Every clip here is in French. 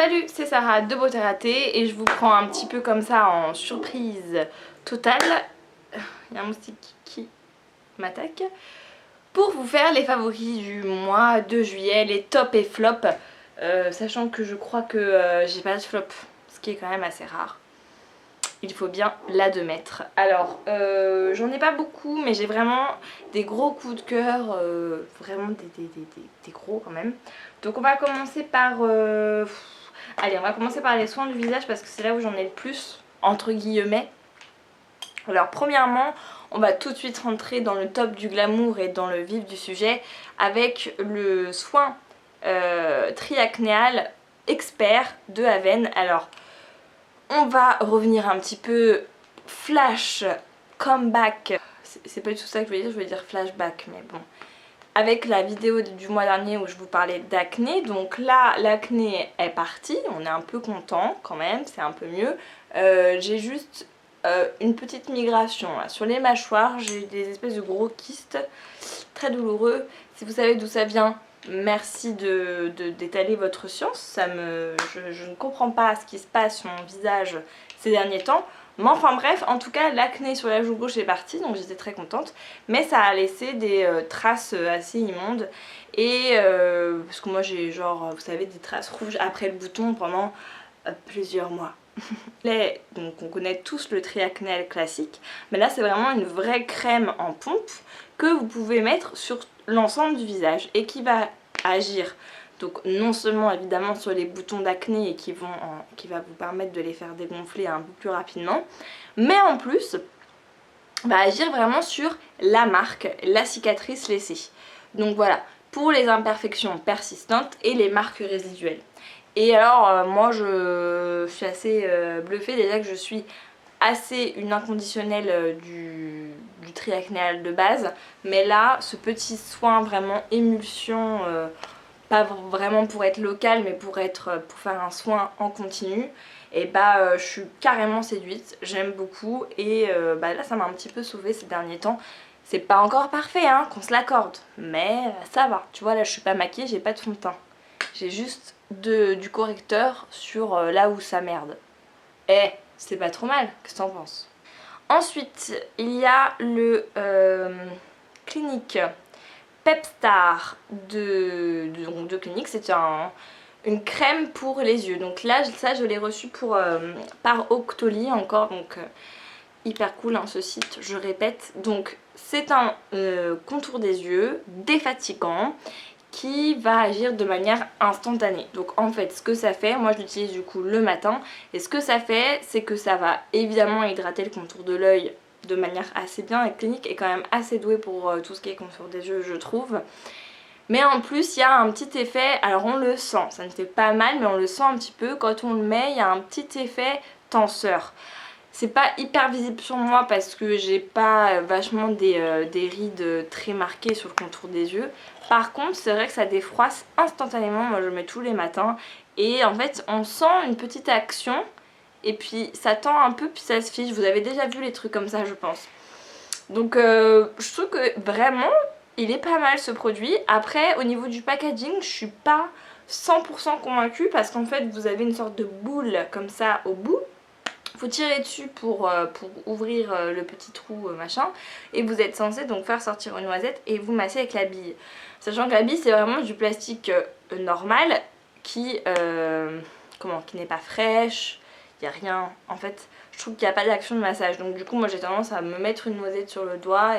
Salut, c'est Sarah de Beauté Ratée et je vous prends un petit peu comme ça en surprise totale. Il y a un moustique qui m'attaque. Pour vous faire les favoris du mois de juillet, les tops et flops. Sachant que je crois que j'ai pas de flop, ce qui est quand même assez rare. Il faut bien l'admettre. Alors, j'en ai pas beaucoup, mais j'ai vraiment des gros coups de cœur, vraiment des gros quand même. Donc on va commencer par... Allez, on va commencer par les soins du visage parce que c'est là où j'en ai le plus, entre guillemets. Alors premièrement, on va tout de suite rentrer dans le top du glamour et dans le vif du sujet avec le soin triacnéal expert de Haven. Alors, on va revenir un petit peu flash, comeback, c'est pas du tout ça que je voulais dire flashback, mais bon. Avec la vidéo du mois dernier où je vous parlais d'acné, donc là l'acné est parti, on est un peu content quand même, c'est un peu mieux. J'ai juste une petite migration là. Sur les mâchoires, j'ai eu des espèces de gros kystes très douloureux. Si vous savez d'où ça vient, merci d'étaler votre science. Je ne comprends pas ce qui se passe sur mon visage ces derniers temps. Mais enfin bref, en tout cas l'acné sur la joue gauche est parti, donc j'étais très contente. Mais ça a laissé des traces assez immondes. Et parce que moi j'ai genre, vous savez, des traces rouges après le bouton pendant plusieurs mois. Donc on connaît tous le triacnéal classique, mais là c'est vraiment une vraie crème en pompe que vous pouvez mettre sur l'ensemble du visage et qui va agir donc non seulement évidemment sur les boutons d'acné et qui va vous permettre de les faire dégonfler un peu plus rapidement, mais en plus va agir vraiment sur la marque, la cicatrice laissée. Donc voilà, pour les imperfections persistantes et les marques résiduelles. Et alors moi je suis assez bluffée déjà que je suis assez une inconditionnelle du triacnéal de base, mais là ce petit soin vraiment émulsion, pas vraiment pour être local mais pour faire un soin en continu, et bah je suis carrément séduite, j'aime beaucoup et bah là ça m'a un petit peu sauvée ces derniers temps. C'est pas encore parfait hein, qu'on se l'accorde, mais ça va, tu vois là je suis pas maquillée, j'ai pas de fond de teint. J'ai juste du correcteur sur là où ça merde. Eh, c'est pas trop mal, qu'est-ce que t'en penses? Ensuite, il y a le Clinique Pepstar de Clinique. C'est une crème pour les yeux. Donc là, ça je l'ai reçu par Octoly encore. Donc hyper cool hein, ce site, je répète. Donc c'est un contour des yeux défatigant qui va agir de manière instantanée. Donc en fait ce que ça fait, moi je l'utilise du coup le matin, et ce que ça fait c'est que ça va évidemment hydrater le contour de l'œil de manière assez bien. La Clinique est quand même assez douée pour tout ce qui est contour des yeux je trouve. Mais en plus il y a un petit effet, alors on le sent, ça ne fait pas mal mais on le sent un petit peu, quand on le met il y a un petit effet tenseur. C'est pas hyper visible sur moi parce que j'ai pas vachement des rides très marquées sur le contour des yeux. Par contre c'est vrai que ça défroisse instantanément, moi je le mets tous les matins. Et en fait on sent une petite action et puis ça tend un peu puis ça se fiche. Vous avez déjà vu les trucs comme ça je pense. Donc je trouve que vraiment il est pas mal ce produit. Après au niveau du packaging je suis pas 100% convaincue parce qu'en fait vous avez une sorte de boule comme ça au bout. Faut tirer dessus pour ouvrir le petit trou machin, et vous êtes censé donc faire sortir une noisette et vous masser avec la bille. Sachant que la bille c'est vraiment du plastique normal qui n'est pas fraîche, il n'y a rien. En fait je trouve qu'il n'y a pas d'action de massage, donc du coup moi j'ai tendance à me mettre une noisette sur le doigt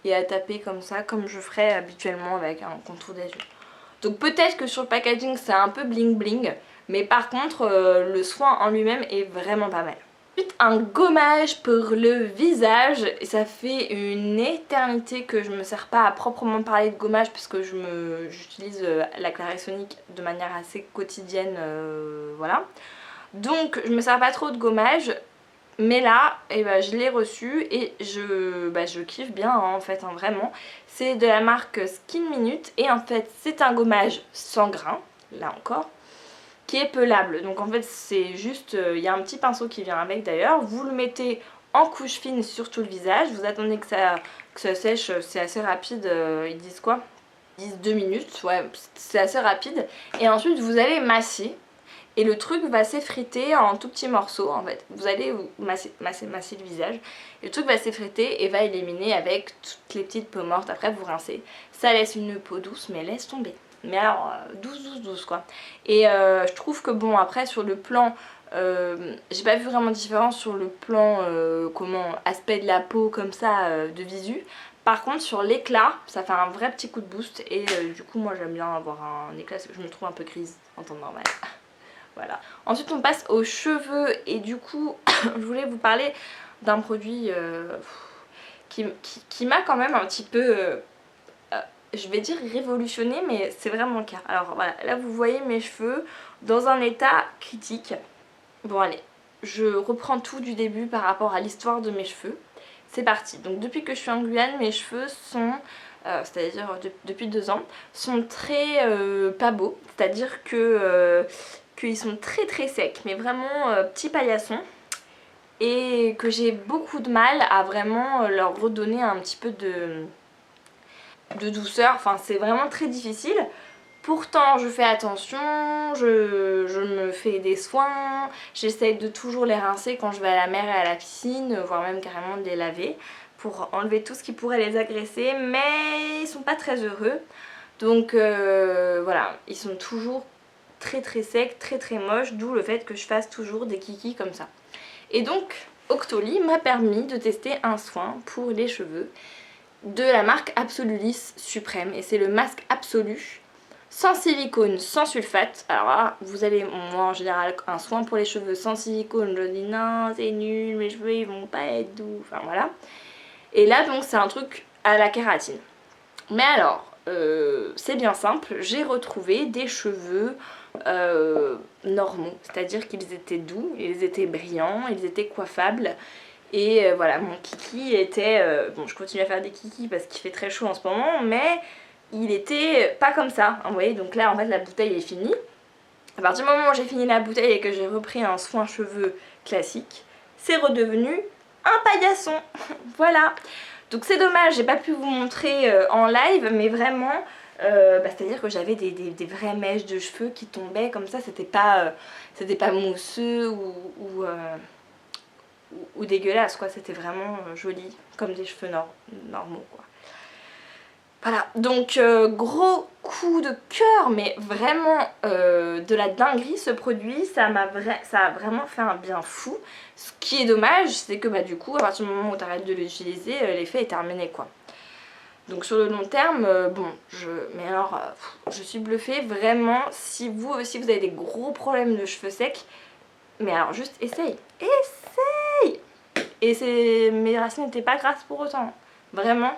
et à taper comme ça, comme je ferais habituellement avec un contour des yeux. Donc peut-être que sur le packaging c'est un peu bling bling, mais par contre le soin en lui-même est vraiment pas mal. Ensuite un gommage pour le visage, et ça fait une éternité que je me sers pas à proprement parler de gommage parce que j'utilise la Clarisonic de manière assez quotidienne, voilà. Donc je me sers pas trop de gommage. Mais là, je l'ai reçu et je kiffe bien hein, en fait, hein, vraiment. C'est de la marque Skin Minute et en fait c'est un gommage sans grain, là encore, qui est pelable. Donc en fait c'est juste, il y a un petit pinceau qui vient avec d'ailleurs. Vous le mettez en couche fine sur tout le visage, vous attendez que ça sèche, c'est assez rapide, ils disent quoi? Ils disent 2 minutes, ouais c'est assez rapide. Et ensuite vous allez masser. et le truc va s'effriter en tout petits morceaux en fait. Vous allez vous masser le visage et le truc va s'effriter et va éliminer avec toutes les petites peaux mortes. Après vous rincez, ça laisse une peau douce mais laisse tomber. Mais alors douce quoi. Et je trouve que bon après sur le plan, j'ai pas vu vraiment de différence sur le plan aspect de la peau comme ça de visu. Par contre sur l'éclat ça fait un vrai petit coup de boost et du coup moi j'aime bien avoir un éclat parce que je me trouve un peu grise en temps normal. Voilà. Ensuite on passe aux cheveux et du coup je voulais vous parler d'un produit qui m'a quand même un petit peu, je vais dire révolutionné, mais c'est vraiment le cas. Alors voilà, là vous voyez mes cheveux dans un état critique. Bon allez, je reprends tout du début par rapport à l'histoire de mes cheveux. C'est parti. Donc depuis que je suis en Guyane, mes cheveux sont, c'est-à-dire depuis 2 ans, sont très pas beaux. C'est-à-dire que qu'ils sont très secs, mais vraiment petits paillassons. Et que j'ai beaucoup de mal à vraiment leur redonner un petit peu de douceur. Enfin c'est vraiment très difficile. Pourtant je fais attention, je me fais des soins, j'essaye de toujours les rincer quand je vais à la mer et à la piscine, voire même carrément de les laver pour enlever tout ce qui pourrait les agresser, mais ils sont pas très heureux. Donc voilà, ils sont toujours très secs, très moches, d'où le fait que je fasse toujours des kikis comme ça. Et donc Octoly m'a permis de tester un soin pour les cheveux de la marque Absolulis Suprême, et c'est le masque absolu sans silicone, sans sulfate. Alors là, vous avez, moi en général, un soin pour les cheveux sans silicone, je dis non c'est nul, mes cheveux ils vont pas être doux, enfin voilà. Et là donc c'est un truc à la kératine. Mais alors, c'est bien simple, j'ai retrouvé des cheveux normaux, c'est-à-dire qu'ils étaient doux, ils étaient brillants, ils étaient coiffables. Et voilà, mon kiki était, bon je continue à faire des kikis parce qu'il fait très chaud en ce moment, mais il était pas comme ça, hein, vous voyez. Donc là en fait la bouteille est finie. À partir du moment où j'ai fini la bouteille et que j'ai repris un soin cheveux classique, c'est redevenu un paillasson. Voilà. Donc c'est dommage, j'ai pas pu vous montrer en live, mais vraiment, c'est à dire que j'avais des vraies mèches de cheveux qui tombaient comme ça, c'était pas mousseux ou dégueulasse quoi, c'était vraiment joli, comme des cheveux normaux quoi. Voilà, donc gros coup de cœur, mais vraiment de la dinguerie ce produit, ça a vraiment fait un bien fou. Ce qui est dommage, c'est que du coup, à partir du moment où tu arrêtes de l'utiliser, l'effet est terminé quoi. Donc sur le long terme, mais alors, je suis bluffée, vraiment, si vous aussi vous avez des gros problèmes de cheveux secs, mais alors juste essaye, et mes racines n'étaient pas grasses pour autant, vraiment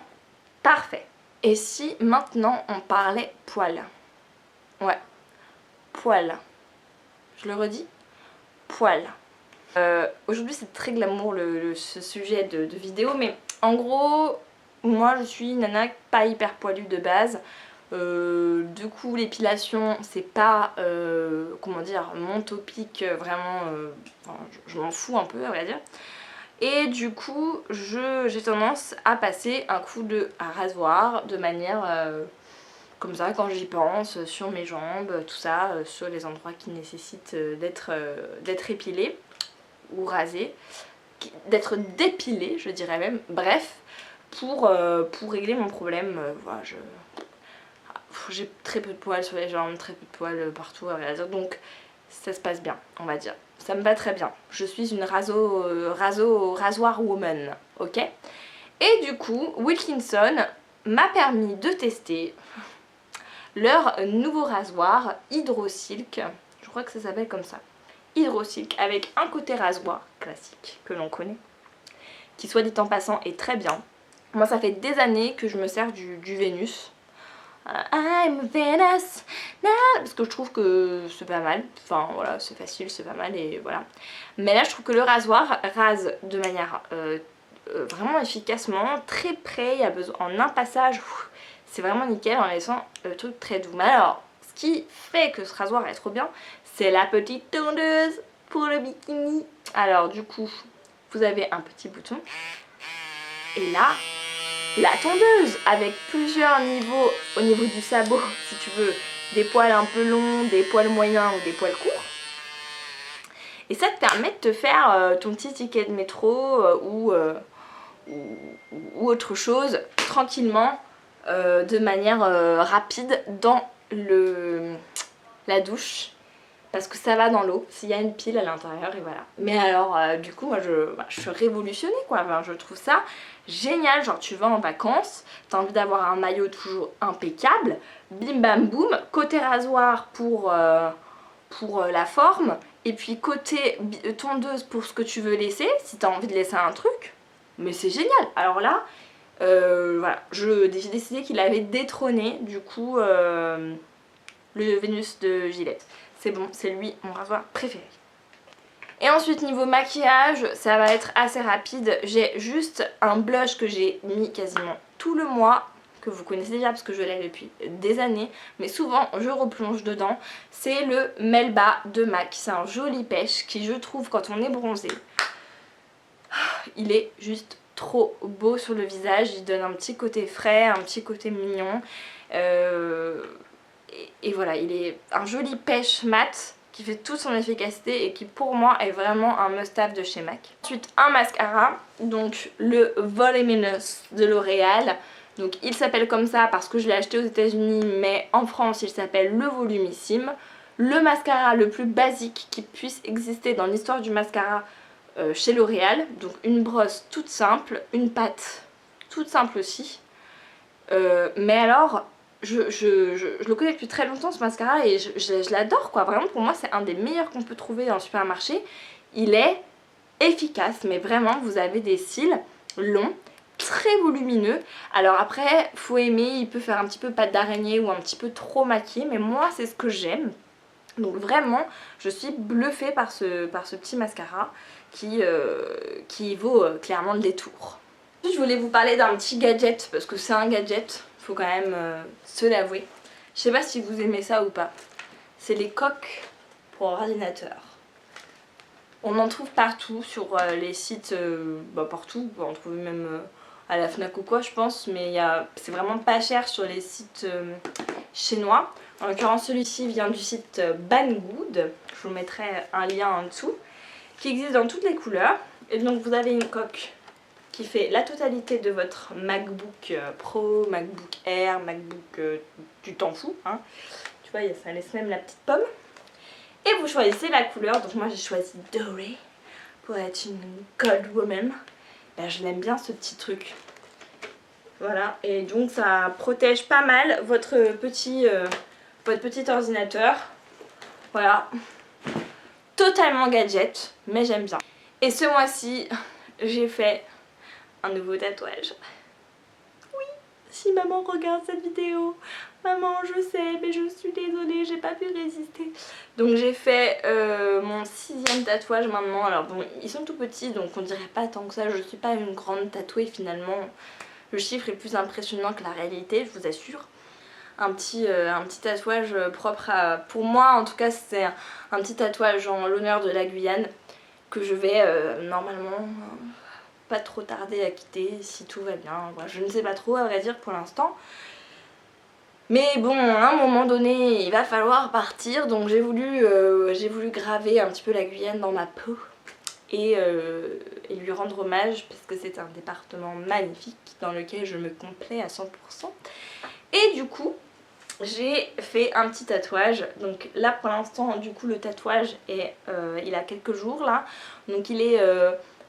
parfait. Et si maintenant on parlait poils? Ouais, poils. Je le redis, poils. Aujourd'hui c'est très glamour ce sujet de vidéo, mais en gros, moi je suis une nana pas hyper poilue de base. Du coup l'épilation c'est pas, comment dire, mon topic vraiment, je m'en fous un peu à vrai dire. Et du coup j'ai tendance à passer un coup de rasoir de manière comme ça quand j'y pense, sur mes jambes, tout ça, sur les endroits qui nécessitent d'être épilés ou rasés, d'être dépilés je dirais même, bref, pour régler mon problème. Voilà, j'ai très peu de poils sur les jambes, très peu de poils partout à vrai dire, donc ça se passe bien on va dire. Ça me va très bien. Je suis une rasoir woman, ok. Et du coup, Wilkinson m'a permis de tester leur nouveau rasoir Hydrosilk. Je crois que ça s'appelle comme ça. Hydrosilk, avec un côté rasoir classique que l'on connaît, qui soit dit en passant est très bien. Moi ça fait des années que je me sers du Vénus. I'm Venus, parce que je trouve que c'est pas mal, enfin voilà, c'est facile, c'est pas mal et voilà. Mais là je trouve que le rasoir rase de manière vraiment efficacement, très près, il y a besoin, en un passage, c'est vraiment nickel en laissant le truc très doux. Mais alors, ce qui fait que ce rasoir est trop bien, c'est la petite tondeuse pour le bikini. Alors du coup, vous avez un petit bouton et là, la tondeuse avec plusieurs niveaux au niveau du sabot, si tu veux, des poils un peu longs, des poils moyens ou des poils courts. et ça te permet de te faire ton petit ticket de métro ou autre chose tranquillement de manière rapide dans la douche. Parce que ça va dans l'eau, s'il y a une pile à l'intérieur et voilà. Mais alors du coup moi je suis révolutionnée quoi, enfin, je trouve ça génial. Genre tu vas en vacances, t'as envie d'avoir un maillot toujours impeccable, bim bam boum, côté rasoir pour la forme, et puis côté tondeuse pour ce que tu veux laisser, si t'as envie de laisser un truc. Mais c'est génial. Alors là, voilà, j'ai décidé qu'il avait détrôné du coup le Vénus de Gillette. C'est bon, c'est lui mon rasoir préféré. Et ensuite niveau maquillage, ça va être assez rapide. J'ai juste un blush que j'ai mis quasiment tout le mois, que vous connaissez déjà parce que je l'ai depuis des années, mais souvent je replonge dedans. C'est le Melba de MAC. C'est un joli pêche qui, je trouve, quand on est bronzé, il est juste trop beau sur le visage. Il donne un petit côté frais, un petit côté mignon. Et voilà, il est un joli pêche mat qui fait toute son efficacité et qui pour moi est vraiment un must-have de chez MAC. Ensuite un mascara, donc le Voluminous de L'Oréal. Donc il s'appelle comme ça parce que je l'ai acheté aux États-Unis, mais en France il s'appelle le Volumissime. Le mascara le plus basique qui puisse exister dans l'histoire du mascara chez L'Oréal. Donc une brosse toute simple, une pâte toute simple aussi. Mais alors je le connais depuis très longtemps ce mascara et je l'adore quoi. Vraiment pour moi c'est un des meilleurs qu'on peut trouver dans le supermarché. Il est efficace, mais vraiment vous avez des cils longs, très volumineux. Alors après faut aimer, il peut faire un petit peu pâte d'araignée ou un petit peu trop maquillé, mais moi c'est ce que j'aime. Donc vraiment je suis bluffée par ce petit mascara qui vaut clairement le détour. Ensuite je voulais vous parler d'un petit gadget parce que c'est un gadget, faut quand même se l'avouer. Je sais pas si vous aimez ça ou pas. C'est les coques pour ordinateur. On en trouve partout sur les sites, partout, on en trouve même à la Fnac ou quoi je pense, mais c'est vraiment pas cher sur les sites chinois. En l'occurrence celui-ci vient du site Banggood, je vous mettrai un lien en dessous, qui existe dans toutes les couleurs. Et donc vous avez une coque qui fait la totalité de votre MacBook Pro, MacBook Air, MacBook, tu t'en fous, hein. Tu vois, ça laisse même la petite pomme. Et vous choisissez la couleur, donc moi j'ai choisi doré pour être une cold woman. Ben, je l'aime bien ce petit truc. Voilà, et donc ça protège pas mal votre petit ordinateur. Voilà, totalement gadget, mais j'aime bien. Et ce mois-ci, j'ai fait un nouveau tatouage. Oui, si maman regarde cette vidéo, maman je sais mais je suis désolée, j'ai pas pu résister. Donc j'ai fait mon 6e tatouage maintenant. Alors bon, ils sont tout petits donc on dirait pas tant que ça, je suis pas une grande tatouée finalement. Le chiffre est plus impressionnant que la réalité, je vous assure. Un petit tatouage propre à... Pour moi en tout cas c'est un petit tatouage en l'honneur de la Guyane que je vais normalement pas trop tarder à quitter si tout va bien. Voilà, je ne sais pas trop à vrai dire pour l'instant. Mais bon, à un moment donné, il va falloir partir, donc j'ai voulu graver un petit peu la Guyane dans ma peau et lui rendre hommage parce que c'est un département magnifique dans lequel je me complais à 100%. Et du coup, j'ai fait un petit tatouage. Donc là pour l'instant, du coup le tatouage est, il a quelques jours là, donc il est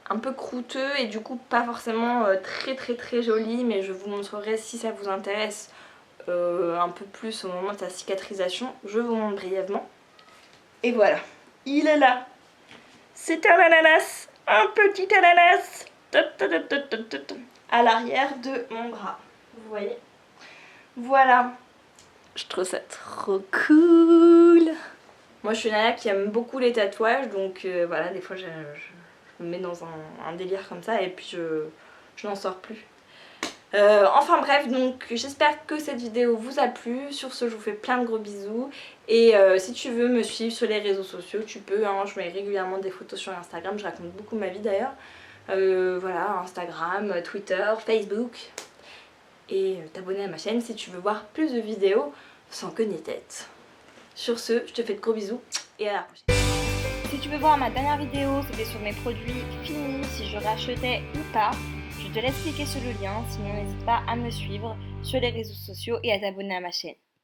un peu croûteux et du coup pas forcément très joli, mais je vous montrerai si ça vous intéresse un peu plus au moment de sa cicatrisation. Je vous montre brièvement. Et voilà, il est là. C'est un ananas, un petit ananas à l'arrière de mon bras. Vous voyez? Voilà. Je trouve ça trop cool. Moi je suis une nana qui aime beaucoup les tatouages, donc voilà, des fois je me mets dans un délire comme ça et puis je n'en sors plus. Enfin bref, donc j'espère que cette vidéo vous a plu. Sur ce, je vous fais plein de gros bisous. Et si tu veux me suivre sur les réseaux sociaux, tu peux, hein, je mets régulièrement des photos sur Instagram, je raconte beaucoup ma vie d'ailleurs. Voilà, Instagram, Twitter, Facebook. Et t'abonner à ma chaîne si tu veux voir plus de vidéos sans queue ni tête. Sur ce, je te fais de gros bisous et à la prochaine. Si tu veux voir ma dernière vidéo, c'était sur mes produits finis, si je rachetais ou pas. Je te laisse cliquer sur le lien, sinon n'hésite pas à me suivre sur les réseaux sociaux et à t'abonner à ma chaîne.